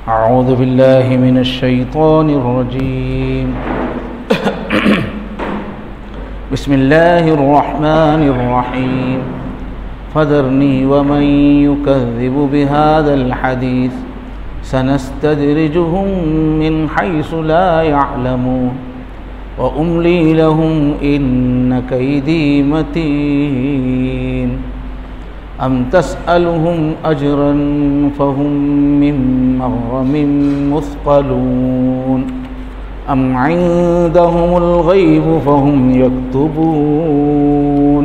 أعوذ بالله من الشيطان الرجيم بسم الله الرحمن الرحيم فذرني ومن يكذب بهذا الحديث سنستدرجهم من حيث لا يعلمون وأملي لهم إن كيدي متين أم تسألهم أجرا فهم من مغرم مثقلون أم عندهم الغيب فهم يكتبون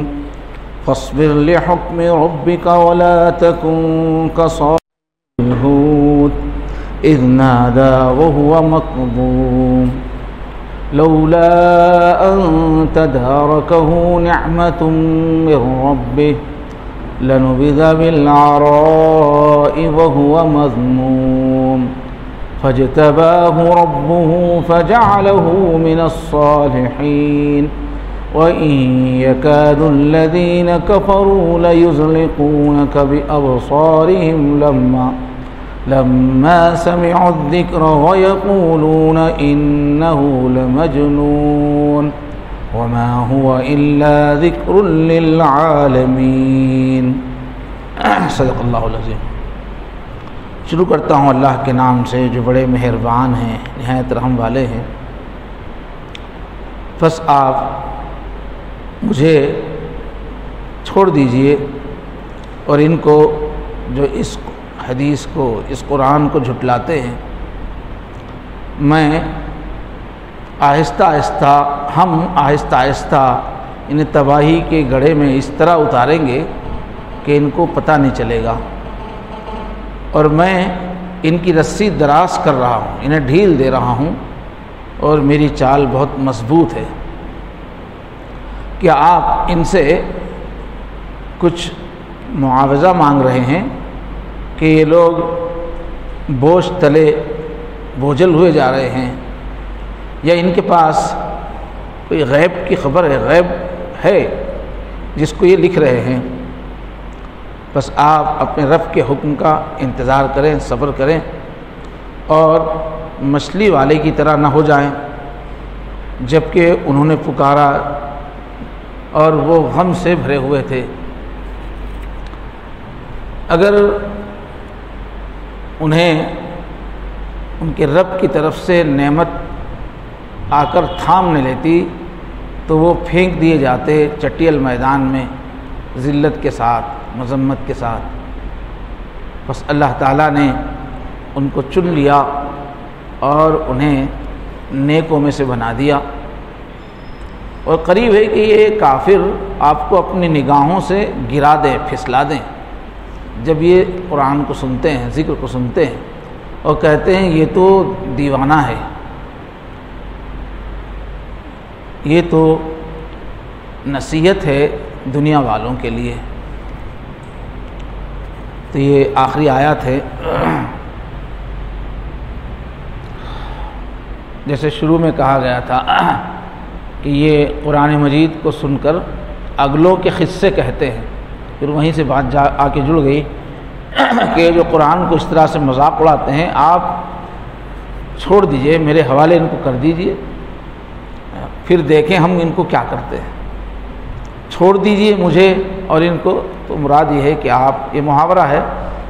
فاصبر لحكم ربك ولا تكن كصاحب الحوت إذ نادى وهو مكظوم لولا أن تداركه نعمة من ربه لنبذ بالعراء وهو مذموم فاجتباه ربه فجعله من الصالحين وإن يكاد الذين كفروا ليزلقونك بأبصارهم لما سمعوا الذكر ويقولون إنه لمجنون وما هو إلا ذكر للعالمين صدق اللہ العظیم۔ شروع کرتا ہوں اللہ کے نام سے جو بڑے مہربان ہیں، نہایت رحم والے ہیں۔ بس آپ مجھے چھوڑ دیجئے اور ان کو جو اس حدیث کو، اس قرآن کو جھٹلاتے ہیں، میں آہستہ آہستہ انہیں تباہی کے گڑھے میں اس طرح اتاریں گے کہ ان کو پتہ نہیں چلے گا، اور میں ان کی رسی دراز کر رہا ہوں، انہیں ڈھیل دے رہا ہوں، اور میری چال بہت مضبوط ہے۔ کیا آپ ان سے کچھ معاوضہ مانگ رہے ہیں کہ یہ لوگ بوجھ تلے بوجھل ہوئے جا رہے ہیں، یا ان کے پاس کوئی غیب کی خبر ہے، غیب ہے جس کو یہ لکھ رہے ہیں؟ بس آپ اپنے رب کے حکم کا انتظار کریں، صبر کریں، اور مچھلی والے کی طرح نہ ہو جائیں جبکہ انہوں نے پکارا اور وہ غم سے بھرے ہوئے تھے۔ اگر انہیں ان کے رب کی طرف سے نعمت آ کر تھام نہ لیتی تو وہ پھینک دیے جاتے چٹیل میدان میں ذلت کے ساتھ، مذمت کے ساتھ۔ بس اللہ تعالیٰ نے ان کو چن لیا اور انہیں نیکوں میں سے بنا دیا، اور قریب ہے کہ یہ کافر آپ کو اپنی نگاہوں سے گرا دیں، پھسلا دیں جب یہ قرآن کو سنتے ہیں، ذکر کو سنتے ہیں، اور کہتے ہیں یہ تو دیوانہ ہے، یہ تو نصیحت ہے دنیا والوں کے لیے۔ تو یہ آخری آیات ہے۔ جیسے شروع میں کہا گیا تھا کہ یہ قرآن مجید کو سن کر اگلوں کے قصے کہتے ہیں، پھر وہیں سے بات آ کے جڑ گئی کہ جو قرآن کو اس طرح سے مذاق اڑاتے ہیں، آپ چھوڑ دیجئے، میرے حوالے ان کو کر دیجئے، پھر دیکھیں ہم ان کو کیا کرتے ہیں۔ چھوڑ دیجئے مجھے اور ان کو۔ تو مراد یہ ہے کہ آپ، یہ محاورہ ہے،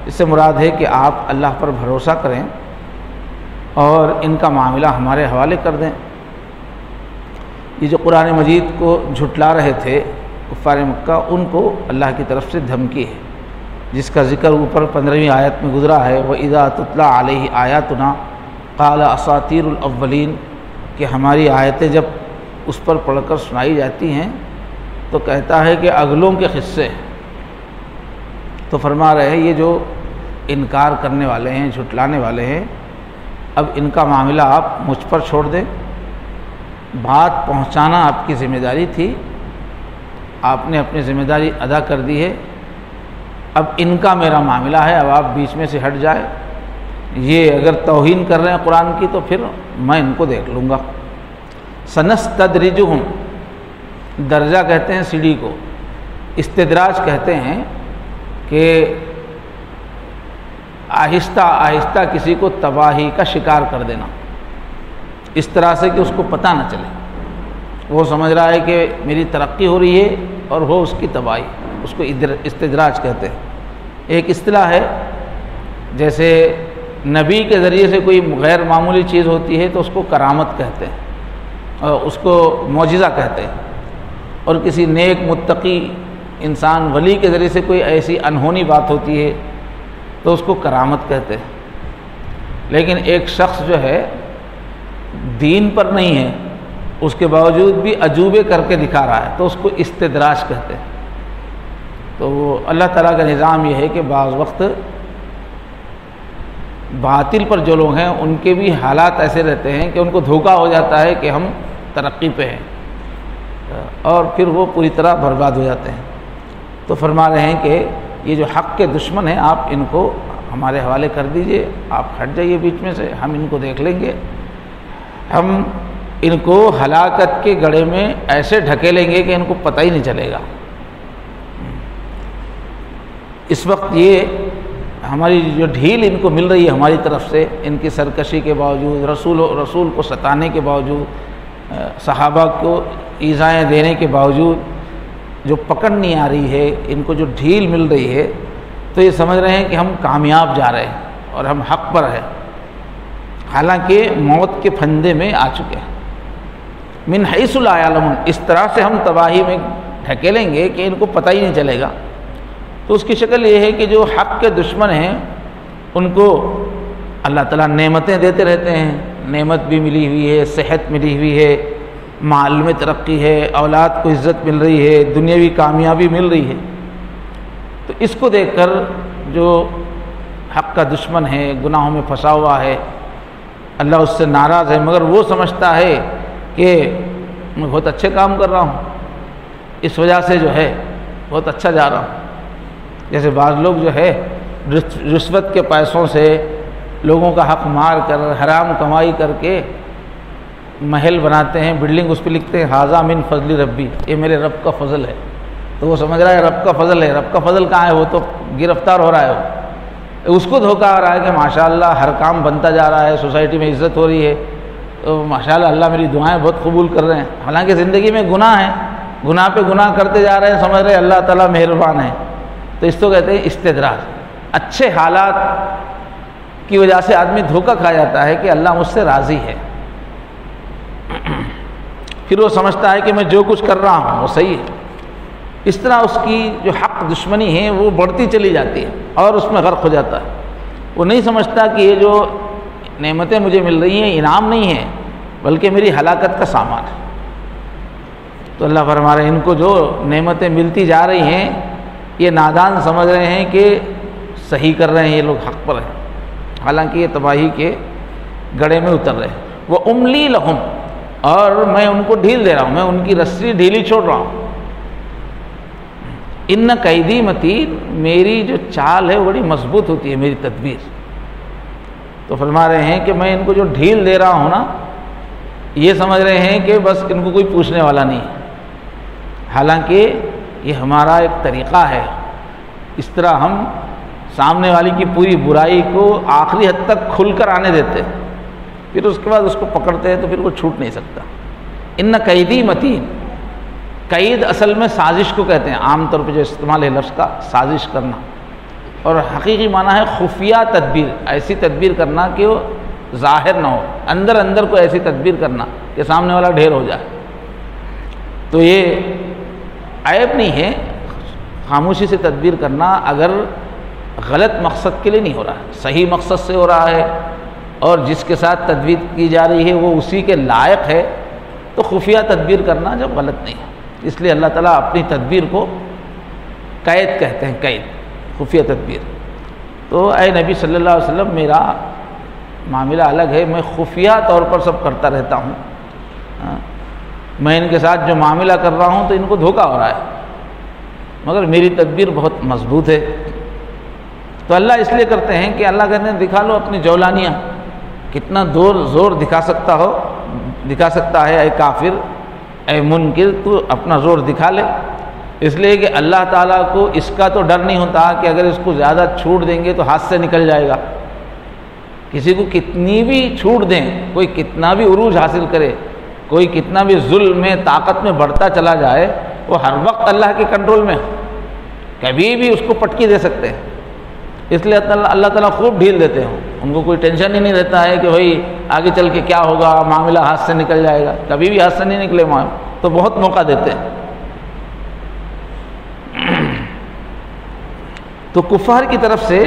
اس سے مراد ہے کہ آپ اللہ پر بھروسہ کریں اور ان کا معاملہ ہمارے حوالے کر دیں۔ یہ جو قرآن مجید کو جھٹلا رہے تھے کفار مکہ، ان کو اللہ کی طرف سے دھمکی ہے، جس کا ذکر اوپر 15ویں آیت میں گزرا ہے، وَإِذَا تُتْلَىٰ عَلَيْهِ آيَاتُنَا قَالَ أَسَاطِيرُ الْأَوَّلِينَ، کہ ہماری آیتیں جب اس پر پڑھ کر سنائی جاتی ہیں تو کہتا ہے کہ اگلوں کے قصے۔ تو فرما رہے ہیں یہ جو انکار کرنے والے ہیں، جھٹلانے والے ہیں، اب ان کا معاملہ آپ مجھ پر چھوڑ دیں۔ بات پہنچانا آپ کی ذمہ داری تھی، آپ نے اپنی ذمہ داری ادا کر دی ہے، اب ان کا میرا معاملہ ہے، اب آپ بیچ میں سے ہٹ جائے۔ یہ اگر توہین کر رہے ہیں قرآن کی تو پھر میں ان کو دیکھ لوں گا۔ سنستدرجہم، درجہ کہتے ہیں سیڑھی کو، استدراج کہتے ہیں کہ آہستہ آہستہ کسی کو تباہی کا شکار کر دینا، اس طرح سے کہ اس کو پتہ نہ چلے، وہ سمجھ رہا ہے کہ میری ترقی ہو رہی ہے اور ہو اس کی تباہی، اس کو استدراج کہتے ہیں۔ ایک اصطلاح ہے، جیسے نبی کے ذریعے سے کوئی غیر معمولی چیز ہوتی ہے تو اس کو کرامت کہتے ہیں اور اس کو معجزہ کہتے ہیں، اور کسی نیک متقی انسان ولی کے ذریعے سے کوئی ایسی انہونی بات ہوتی ہے تو اس کو کرامت کہتے ہیں۔ لیکن ایک شخص جو ہے دین پر نہیں ہے، اس کے باوجود بھی عجوبے کر کے دکھا رہا ہے تو اس کو استدراج کہتے ہیں۔ تو وہ اللہ تعالیٰ کا نظام یہ ہے کہ بعض وقت باطل پر جو لوگ ہیں ان کے بھی حالات ایسے رہتے ہیں کہ ان کو دھوکہ ہو جاتا ہے کہ ہم ترقی پہ ہیں، اور پھر وہ پوری طرح برباد ہو جاتے ہیں۔ تو فرما رہے ہیں کہ یہ جو حق کے دشمن ہیں آپ ان کو ہمارے حوالے کر دیجئے، آپ ہٹ جائیے بیچ میں سے، ہم ان کو دیکھ لیں گے، ہم ان کو ہلاکت کے گڑھے میں ایسے ڈھکیلیں گے کہ ان کو پتہ ہی نہیں چلے گا۔ اس وقت یہ ہماری جو ڈھیل ان کو مل رہی ہے ہماری طرف سے، ان کی سرکشی کے باوجود، رسول کو ستانے کے باوجود، صحابہ کو ایذائیں دینے کے باوجود جو پکڑ نہیں آ رہی ہے، ان کو جو ڈھیل مل رہی ہے، تو یہ سمجھ رہے ہیں کہ ہم کامیاب جا رہے ہیں اور ہم حق پر ہیں، حالانکہ موت کے پھندے میں آ چکے ہیں۔ من حیث لا یعلمون، اس طرح سے ہم تباہی میں ڈھکیلیں گے کہ ان کو پتہ ہی نہیں چلے گا۔ تو اس کی شکل یہ ہے کہ جو حق کے دشمن ہیں ان کو اللہ تعالیٰ نعمتیں دیتے رہتے ہیں، نعمت بھی ملی ہوئی ہے، صحت ملی ہوئی ہے، مال میں ترقی ہے، اولاد کو عزت مل رہی ہے، دنیاوی کامیابی مل رہی ہے۔ تو اس کو دیکھ کر جو حق کا دشمن ہے، گناہوں میں پھنسا ہوا ہے، اللہ اس سے ناراض ہے، مگر وہ سمجھتا ہے کہ میں بہت اچھے کام کر رہا ہوں، اس وجہ سے جو ہے بہت اچھا جا رہا ہوں۔ جیسے بعض لوگ جو ہے رشوت کے پیسوں سے لوگوں کا حق مار کر، حرام کمائی کر کے محل بناتے ہیں، بلڈنگ اس پہ لکھتے ہیں ھذا من فضل ربی، یہ میرے رب کا فضل ہے، تو وہ سمجھ رہا ہے رب کا فضل ہے، رب کا فضل کہاں ہے، وہ تو گرفتار ہو رہا ہے، اس کو دھوکہ آ رہا ہے کہ ماشاءاللہ ہر کام بنتا جا رہا ہے، سوسائٹی میں عزت ہو رہی ہے، تو ماشاءاللہ اللہ میری دعائیں بہت قبول کر رہے ہیں، حالانکہ زندگی میں گناہ ہے، گناہ پہ گناہ کرتے جا رہے ہیں، سمجھ رہے ہیں اللہ تعالیٰ مہربان ہے۔ تو اس کو کہتے ہیں استدراج۔ اچھے حالات کی وجہ سے آدمی دھوکہ کھا جاتا ہے کہ اللہ مجھ سے راضی ہے، پھر وہ سمجھتا ہے کہ میں جو کچھ کر رہا ہوں وہ صحیح ہے، اس طرح اس کی جو حق دشمنی ہے وہ بڑھتی چلی جاتی ہے اور اس میں غرق ہو جاتا ہے۔ وہ نہیں سمجھتا کہ یہ جو نعمتیں مجھے مل رہی ہیں انعام نہیں ہے بلکہ میری ہلاکت کا سامان ہے۔ تو اللہ فرما رہے ہیں ان کو جو نعمتیں ملتی جا رہی ہیں یہ نادان سمجھ رہے ہیں کہ صحیح کر رہے ہیں، یہ لوگ حق پر ہیں، حالانکہ یہ تباہی کے گڑھے میں اتر رہے ہیں۔ وہ املی لہم، اور میں ان کو ڈھیل دے رہا ہوں، میں ان کی رسی ڈھیلی چھوڑ رہا ہوں۔ ان قیدی متین، میری جو چال ہے وہ بڑی مضبوط ہوتی ہے، میری تدبیر۔ تو فرما رہے ہیں کہ میں ان کو جو ڈھیل دے رہا ہوں نا، یہ سمجھ رہے ہیں کہ بس ان کو کوئی پوچھنے والا نہیں ہے، حالانکہ یہ ہمارا ایک طریقہ ہے، اس طرح ہم سامنے والی کی پوری برائی کو آخری حد تک کھل کر آنے دیتے ہیں، پھر اس کے بعد اس کو پکڑتے ہیں تو پھر وہ چھوٹ نہیں سکتا۔ ان قیدی متین، قید اصل میں سازش کو کہتے ہیں، عام طور پہ جو استعمال ہے لفظ کا سازش کرنا، اور حقیقی معنی ہے خفیہ تدبیر، ایسی تدبیر کرنا کہ وہ ظاہر نہ ہو، اندر اندر کو ایسی تدبیر کرنا کہ سامنے والا ڈھیر ہو جائے۔ تو یہ عیب نہیں ہے خاموشی سے تدبیر کرنا، اگر غلط مقصد کے لیے نہیں ہو رہا ہے، صحیح مقصد سے ہو رہا ہے اور جس کے ساتھ تدبیر کی جا رہی ہے وہ اسی کے لائق ہے، تو خفیہ تدبیر کرنا جب غلط نہیں ہے۔ اس لیے اللہ تعالیٰ اپنی تدبیر کو قید کہتے ہیں، قید، خفیہ تدبیر۔ تو اے نبی صلی اللہ علیہ وسلم میرا معاملہ الگ ہے، میں خفیہ طور پر سب کرتا رہتا ہوں، میں ان کے ساتھ جو معاملہ کر رہا ہوں تو ان کو دھوکہ ہو رہا ہے، مگر میری تدبیر بہت مضبوط ہے۔ تو اللہ اس لیے کرتے ہیں کہ اللہ کہتے ہیں دکھا لو اپنی جولانیاں، کتنا زور دکھا سکتا ہے اے کافر، اے منکر، تو اپنا زور دکھا لے۔ اس لیے کہ اللہ تعالیٰ کو اس کا تو ڈر نہیں ہوتا کہ اگر اس کو زیادہ چھوٹ دیں گے تو ہاتھ سے نکل جائے گا. کسی کو کتنی بھی چھوٹ دیں، کوئی کتنا بھی عروج حاصل کرے، کوئی کتنا بھی ظلم میں طاقت میں بڑھتا چلا جائے، وہ ہر وقت اللہ کے کنٹرول میں، کبھی بھی اس کو پٹکی دے سکتے ہیں. اس لیے اللہ تعالیٰ خوب ڈھیل دیتے ہیں. ان کو کوئی ٹینشن ہی نہیں رہتا ہے کہ بھائی آگے چل کے کیا ہوگا، معاملہ ہاتھ سے نکل جائے گا. کبھی بھی ہاتھ سے نہیں نکلے تو بہت موقع دیتے ہیں. تو کفار کی طرف سے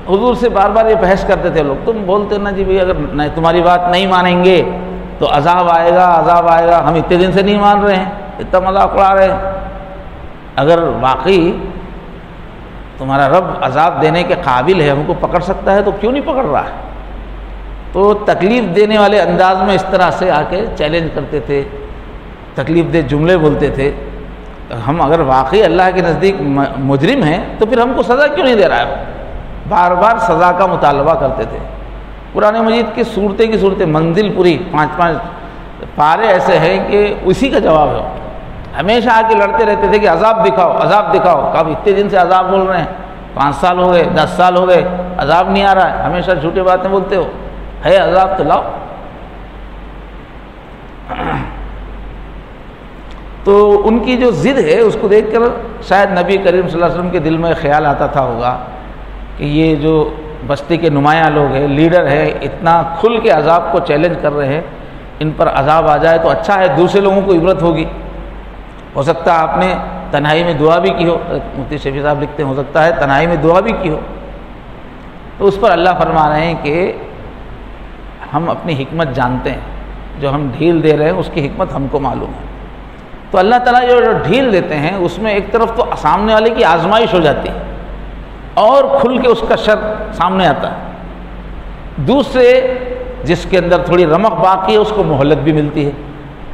حضور سے بار بار یہ بحث کرتے تھے لوگ. تم بولتے نا جی بھائی اگر تمہاری بات نہیں مانیں گے تو عذاب آئے گا، عذاب آئے گا. ہم اتنے دن سے نہیں مان رہے ہیں، اتنا مذاق اڑا رہے ہیں. اگر واقعی تمہارا رب عذاب دینے کے قابل ہے، ہم کو پکڑ سکتا ہے، تو کیوں نہیں پکڑ رہا ہے؟ تو تکلیف دینے والے انداز میں اس طرح سے آ کے چیلنج کرتے تھے، تکلیف دہ جملے بولتے تھے. ہم اگر واقعی اللہ کے نزدیک مجرم ہیں تو پھر ہم کو سزا کیوں نہیں دے رہا ہے؟ بار بار سزا کا مطالبہ کرتے تھے. قرآن مجید کی صورتیں منزل پوری 5 پارے ایسے ہیں کہ اسی کا جواب ہے. ہمیشہ آ کے لڑتے رہتے تھے کہ عذاب دکھاؤ، عذاب دکھاؤ. کب اتنے دن سے عذاب بول رہے ہیں، 5 سال ہو گئے، 10 سال ہو گئے، عذاب نہیں آ رہا ہے. ہمیشہ جھوٹی باتیں بولتے ہو، ہے عذاب تو لاؤ. تو ان کی جو ضد ہے اس کو دیکھ کر شاید نبی کریم صلی اللہ علیہ وسلم کے دل میں خیال آتا تھا ہوگا کہ یہ جو بستی کے نمایاں لوگ ہیں، لیڈر ہے، اتنا کھل کے عذاب کو چیلنج کر رہے ہیں، ان پر عذاب آ جائے تو اچھا ہے، دوسرے لوگوں کو عبرت ہوگی. ہو سکتا ہے آپ نے تنہائی میں دعا بھی کی ہو. مفتی شفیع صاحب لکھتے ہیں ہو سکتا ہے تنہائی میں دعا بھی کی ہو. تو اس پر اللہ فرما رہے ہیں کہ ہم اپنی حکمت جانتے ہیں، جو ہم ڈھیل دے رہے ہیں اس کی حکمت ہم کو معلوم ہے. تو اللہ تعالیٰ جو ڈھیل دیتے ہیں اس میں ایک طرف تو سامنے والے کی آزمائش ہو جاتی ہے اور کھل کے اس کا شر سامنے آتا ہے. دوسرے جس کے اندر تھوڑی رمق باقی ہے اس کو مہلت بھی ملتی ہے.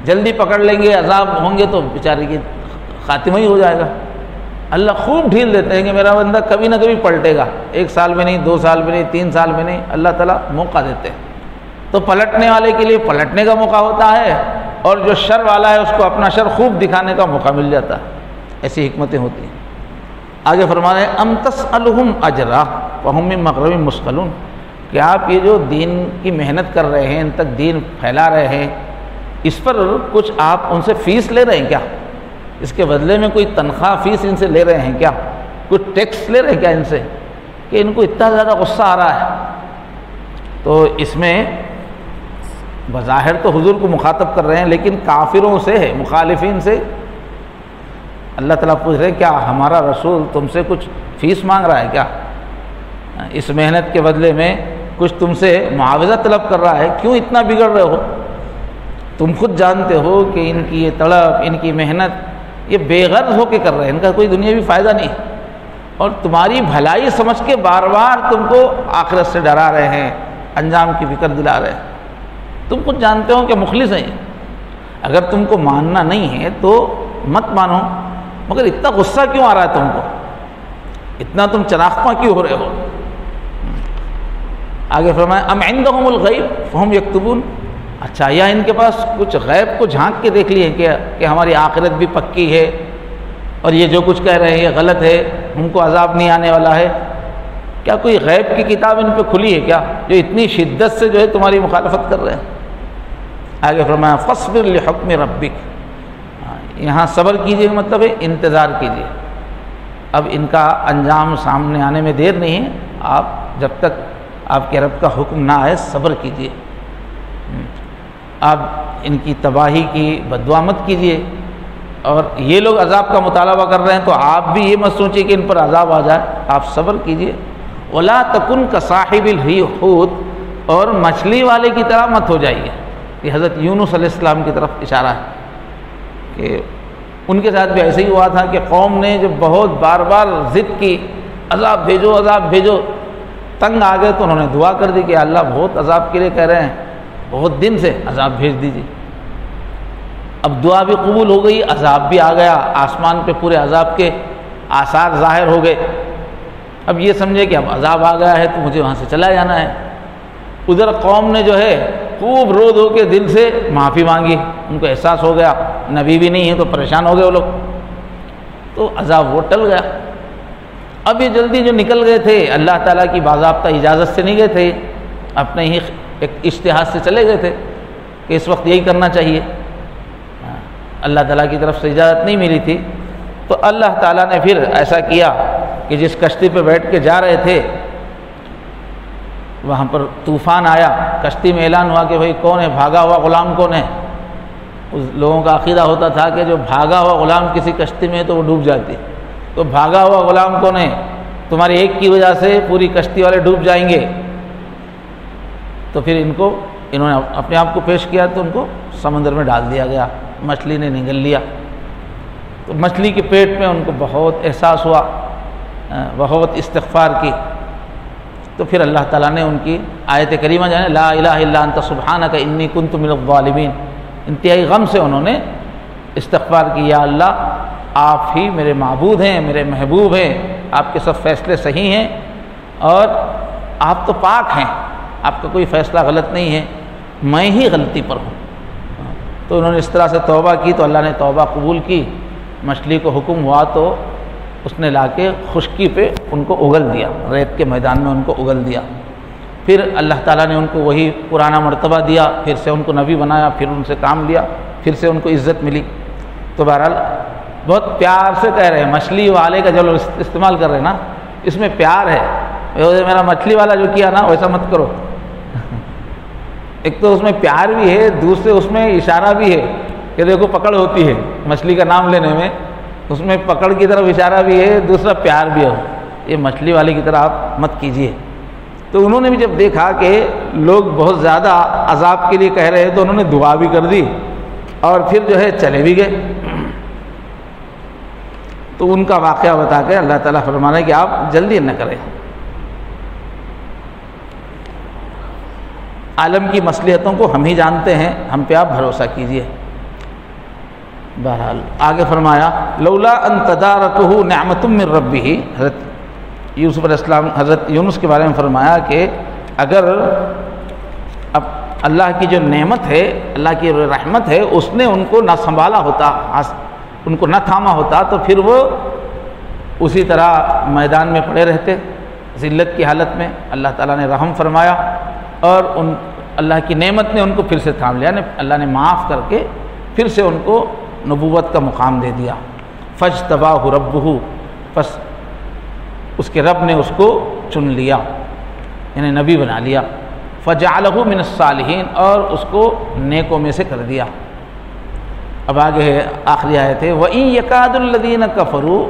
جلدی پکڑ لیں گے، عذاب ہوں گے تو بیچارے کی خاتمہ ہی ہو جائے گا. اللہ خوب ڈھیل دیتے ہیں کہ میرا بندہ کبھی نہ کبھی پلٹے گا. 1 سال میں نہیں، 2 سال میں نہیں، 3 سال میں نہیں. اللہ تعالیٰ موقع دیتے ہیں. تو پلٹنے والے کے لیے پلٹنے کا موقع ہوتا ہے، اور جو شر والا ہے اس کو اپنا شر خوب دکھانے کا موقع مل جاتا ہے. ایسی حکمتیں ہوتی ہیں. آگے فرما رہے ہیں ام تسألہم اجرا فہم من مغرم مثقلون، کہ آپ یہ جو دین کی محنت کر رہے ہیں، ان تک دین پھیلا رہے ہیں، اس پر کچھ آپ ان سے فیس لے رہے ہیں کیا؟ اس کے بدلے میں کوئی تنخواہ فیس ان سے لے رہے ہیں کیا؟ کوئی ٹیکس لے رہے ہیں کیا ان سے کہ ان کو اتنا زیادہ غصہ آ رہا ہے؟ تو اس میں بظاہر تو حضور کو مخاطب کر رہے ہیں، لیکن کافروں سے ہے، مخالفین سے اللہ تعالیٰ پوچھ رہے ہیں کیا ہمارا رسول تم سے کچھ فیس مانگ رہا ہے کیا؟ اس محنت کے بدلے میں کچھ تم سے معاوضہ طلب کر رہا ہے؟ کیوں اتنا بگڑ رہے ہو؟ تم خود جانتے ہو کہ ان کی یہ تڑپ، ان کی محنت یہ بے غرض ہو کے کر رہے ہیں، ان کا کوئی دنیاوی فائدہ نہیں، اور تمہاری بھلائی سمجھ کے بار بار تم کو آخرت سے ڈرا رہے ہیں، انجام کی فکر دلا رہے ہیں. تم خود جانتے ہو کہ مخلص ہیں. اگر تم کو ماننا نہیں ہے تو مت مانو، مگر اتنا غصہ کیوں آ رہا ہے تم کو؟ اتنا تم چراغپاں کیوں ہو رہے ہو؟ آگے فرمایا ام عندهم الغیب فہم یکتبون، اچھا یا ان کے پاس کچھ غیب کو جھانک کے دیکھ لیے کہ ہماری آخرت بھی پکی ہے اور یہ جو کچھ کہہ رہے ہیں یہ غلط ہے، ہم کو عذاب نہیں آنے والا ہے؟ کیا کوئی غیب کی کتاب ان پہ کھلی ہے کیا جو اتنی شدت سے جو ہے تمہاری مخالفت کر رہے ہیں؟ آگے فرمایا فاصبر لحکم ربک، یہاں صبر کیجیے مطلب ہے انتظار کیجیے. اب ان کا انجام سامنے آنے میں دیر نہیں ہے، آپ جب تک آپ کے رب کا حکم نہ آئے صبر کیجیے. آپ ان کی تباہی کی بد دعا مت کیجیے. اور یہ لوگ عذاب کا مطالبہ کر رہے ہیں تو آپ بھی یہ مت سوچیے کہ ان پر عذاب آ جائے، آپ صبر کیجیے. ولا تکن کصاحب الحوت، اور مچھلی والے کی طرح مت ہو جائیے. یہ حضرت یونس علیہ السلام کی طرف اشارہ ہے کہ ان کے ساتھ بھی ایسے ہی ہوا تھا کہ قوم نے جب بہت بار بار ضد کی، عذاب بھیجو عذاب بھیجو، تنگ آ گئے تو انہوں نے دعا کر دی کہ اللہ بہت عذاب کے لیے کہہ رہے ہیں، بہت دن سے عذاب بھیج دیجیے. اب دعا بھی قبول ہو گئی، عذاب بھی آ گیا، آسمان پہ پورے عذاب کے آثار ظاہر ہو گئے. اب یہ سمجھے کہ اب عذاب آ گیا ہے تو مجھے وہاں سے چلا جانا ہے. ادھر قوم نے جو ہے خوب رو دھو کے دل سے معافی مانگی، ان کو احساس ہو گیا نبی بھی نہیں ہے تو پریشان ہو گئے وہ لوگ. تو عذاب وہ ٹل گیا۔ اب یہ جلدی جو نکل گئے تھے اللہ تعالیٰ کی باضابطہ اجازت سے نہیں گئے تھے، اپنے ہی ایک اجتہاد سے چلے گئے تھے کہ اس وقت یہی کرنا چاہیے، اللہ تعالیٰ کی طرف سے اجازت نہیں ملی تھی۔ تو اللہ تعالیٰ نے پھر ایسا کیا کہ جس کشتی پہ بیٹھ کے جا رہے تھے وہاں پر طوفان آیا، کشتی میں اعلان ہوا کہ بھئی کون ہے، بھاگا ہوا غلام کون ہے۔ اس لوگوں کا عقیدہ ہوتا تھا کہ جو بھاگا ہوا غلام کسی کشتی میں ہے تو وہ ڈوب جاتی، تو بھاگا ہوا غلام کون ہے، تمہاری ایک کی وجہ سے پوری کشتی والے ڈوب جائیں گے۔ تو پھر انہوں نے اپنے آپ کو پیش کیا تو ان کو سمندر میں ڈال دیا گیا، مچھلی نے نگل لیا۔ تو مچھلی کے پیٹ میں ان کو بہت احساس ہوا، بہت استغفار کی، تو پھر اللہ تعالیٰ نے ان کی آیت کریمہ جانے لا الہ الا انت سبحانک انی کنت من الظالمین، انتہائی غم سے انہوں نے استغفار کی، یا اللہ آپ ہی میرے معبود ہیں، میرے محبوب ہیں، آپ کے سب فیصلے صحیح ہیں اور آپ تو پاک ہیں، آپ کا کوئی فیصلہ غلط نہیں ہے، میں ہی غلطی پر ہوں۔ تو انہوں نے اس طرح سے توبہ کی تو اللہ نے توبہ قبول کی، مچھلی کو حکم ہوا تو اس نے لا کے خشکی پہ ان کو اگل دیا، ریت کے میدان میں ان کو اگل دیا۔ پھر اللہ تعالیٰ نے ان کو وہی پرانا مرتبہ دیا، پھر سے ان کو نبی بنایا، پھر ان سے کام لیا، پھر سے ان کو عزت ملی۔ تو بہرحال بہت پیار سے کہہ رہے ہیں، مچھلی والے کا جو لوگ استعمال کر رہے ہیں نا، اس میں پیار ہے، میرا مچھلی والا جو کیا نا ویسا مت کرو۔ ایک تو اس میں پیار بھی ہے، دوسرے اس میں اشارہ بھی ہے کہ دیکھو پکڑ ہوتی ہے مچھلی کا نام لینے میں، اس میں پکڑ کی طرف اشارہ بھی ہے، دوسرا پیار بھی ہے، یہ مچھلی والے کی طرح آپ مت کیجیے۔ تو انہوں نے بھی جب دیکھا کہ لوگ بہت زیادہ عذاب کے لیے کہہ رہے ہیں تو انہوں نے دعا بھی کر دی اور پھر جو ہے چلے بھی گئے۔ تو ان کا واقعہ بتا کے اللہ تعالیٰ فرما رہے ہیں کہ آپ جلدی نہ کریں، عالم کی مصلحتوں کو ہم ہی جانتے ہیں، ہم پہ آپ بھروسہ کیجیے۔ بہرحال آگے فرمایا لولا ان تدارکہ نعمت من ربہ، حضرت یوسف علیہ السلام، حضرت یونس کے بارے میں فرمایا کہ اگر اب اللہ کی جو نعمت ہے، اللہ کی رحمت ہے، اس نے ان کو نہ سنبھالا ہوتا، ان کو نہ تھاما ہوتا تو پھر وہ اسی طرح میدان میں پڑے رہتے ذلت کی حالت میں۔ اللہ تعالیٰ نے رحم فرمایا اور اللہ کی نعمت نے ان کو پھر سے تھام لیا، اللہ نے معاف کر کے پھر سے ان کو نبوت کا مقام دے دیا۔ فاجتباہ ربہ، پس اس کے رب نے اس کو چن لیا، یعنی نبی بنا لیا۔ فجعلہ من الصالحین، اور اس کو نیکوں میں سے کر دیا۔ اب آگے ہے آخری آیت ہے وَإِن يَكَادُ الَّذِينَ كَفَرُوا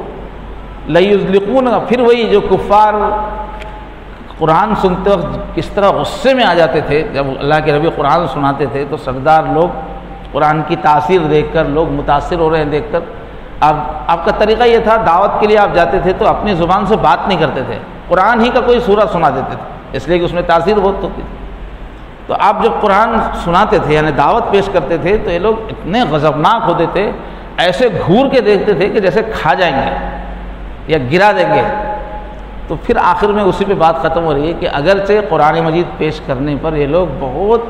لَيُزْلِقُونَ، پھر وہی جو کفار قرآن سنتے وقت کس طرح غصے میں آ جاتے تھے، جب اللہ کے نبی قرآن سناتے تھے تو سردار لوگ قرآن کی تاثیر دیکھ کر لوگ متاثر ہو رہے ہیں دیکھ کر، آپ کا طریقہ یہ تھا دعوت کے لیے آپ جاتے تھے تو اپنی زبان سے بات نہیں کرتے تھے، قرآن ہی کا کوئی سورہ سنا دیتے تھے، اس لیے کہ اس میں تاثیر بہت ہوتی تھی۔ تو آپ جب قرآن سناتے تھے یعنی دعوت پیش کرتے تھے تو یہ لوگ اتنے غضبناک ہوتے تھے، ایسے گھور کے دیکھتے تھے کہ جیسے کھا جائیں گے یا گرا دیں گے۔ تو پھر آخر میں اسی پہ بات ختم ہو رہی ہے کہ اگرچہ قرآن مجید پیش کرنے پر یہ لوگ بہت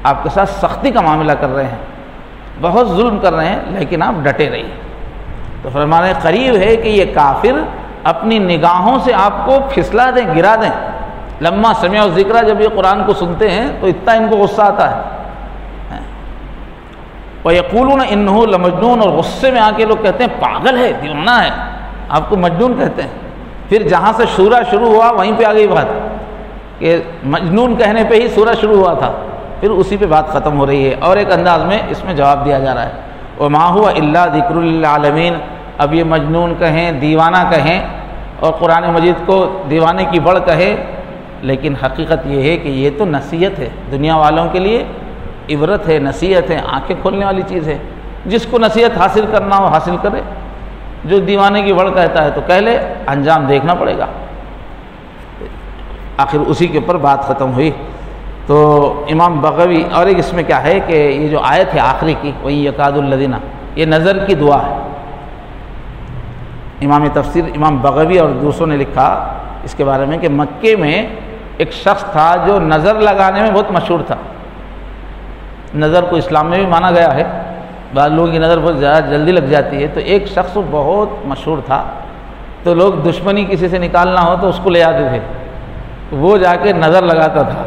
آپ کے ساتھ سختی کا معاملہ کر رہے ہیں، بہت ظلم کر رہے ہیں، لیکن آپ ڈٹے رہیے۔ تو فرمانے قریب ہے کہ یہ کافر اپنی نگاہوں سے آپ کو پھسلا دیں، گرا دیں۔ لما سمعوا الذکر، جب یہ قرآن کو سنتے ہیں تو اتنا ان کو غصہ آتا ہے۔ وَيَقُولُونَ إِنَّهُ لَمَجْنُونَ، اور غصے میں آ کے لوگ کہتے ہیں پاگل ہے، دیوانہ ہے، آپ کو مجنون کہتے ہیں۔ پھر جہاں سے سورہ شروع ہوا وہیں پہ آ گئی بات کہ مجنون کہنے پہ ہی سورہ شروع ہوا تھا، پھر اسی پہ بات ختم ہو رہی ہے اور ایک انداز میں اس میں جواب دیا جا رہا ہے وَمَا هُوَ إِلَّا ذِكْرٌ لِّلْعَالَمِينَ۔ اب یہ مجنون کہیں، دیوانہ کہیں اور قرآن مجید کو دیوانے کی بڑھ کہے، لیکن حقیقت یہ ہے کہ یہ تو نصیحت ہے دنیا والوں کے لیے، عبرت ہے، نصیحت ہے، آنکھیں کھولنے والی چیز ہے۔ جس کو نصیحت حاصل کرنا ہو حاصل کرے، جو دیوانے کی بڑھ کہتا ہے تو کہہ لے، انجام دیکھنا پڑے گا۔ آخر اسی کے اوپر بات ختم ہوئی۔ تو امام بغوی، اور ایک اس میں کیا ہے کہ یہ جو آیت ہے آخری کی وَإِن يَكَادُ الَّذِينَ، یہ نظر کی دعا ہے۔ امام تفسیر امام بغوی اور دوسروں نے لکھا اس کے بارے میں کہ مکے میں ایک شخص تھا جو نظر لگانے میں بہت مشہور تھا۔ نظر کو اسلام میں بھی مانا گیا ہے، بعض لوگوں کی نظر بہت زیادہ جلدی لگ جاتی ہے، تو ایک شخص بہت مشہور تھا، تو لوگ دشمنی کسی سے نکالنا ہو تو اس کو لے آتے تھے، وہ جا کے نظر لگاتا تھا،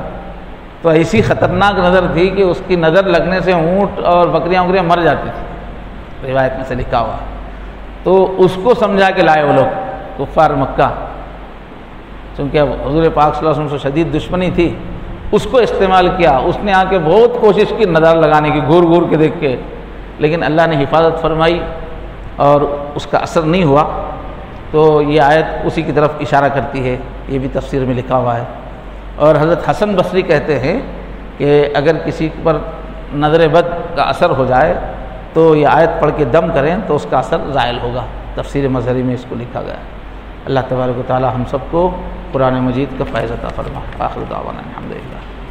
تو ایسی خطرناک نظر تھی کہ اس کی نظر لگنے سے اونٹ اور بکریاں مر جاتی تھی، روایت میں سے لکھا ہوا۔ تو اس کو سمجھا کے لائے وہ لوگ کفار مکہ، چونکہ حضور پاک صلی اللہ علیہ وسلم سے شدید دشمنی تھی، اس کو استعمال کیا۔ اس نے آ کے بہت کوشش کی نظر لگانے کی، گور گور کے دیکھ کے، لیکن اللہ نے حفاظت فرمائی اور اس کا اثر نہیں ہوا۔ تو یہ آیت اسی کی طرف اشارہ کرتی ہے، یہ بھی تفسیر میں لکھا ہوا ہے۔ اور حضرت حسن بصری کہتے ہیں کہ اگر کسی پر نظر بد کا اثر ہو جائے تو یہ آیت پڑھ کے دم کریں تو اس کا اثر زائل ہوگا، تفسیر مظہری میں اس کو لکھا گیا ہے۔ اللہ تبارک و تعالی ہم سب کو قرآن مجید کا فیض عطا فرما۔ آخر دعوانا الحمدللہ۔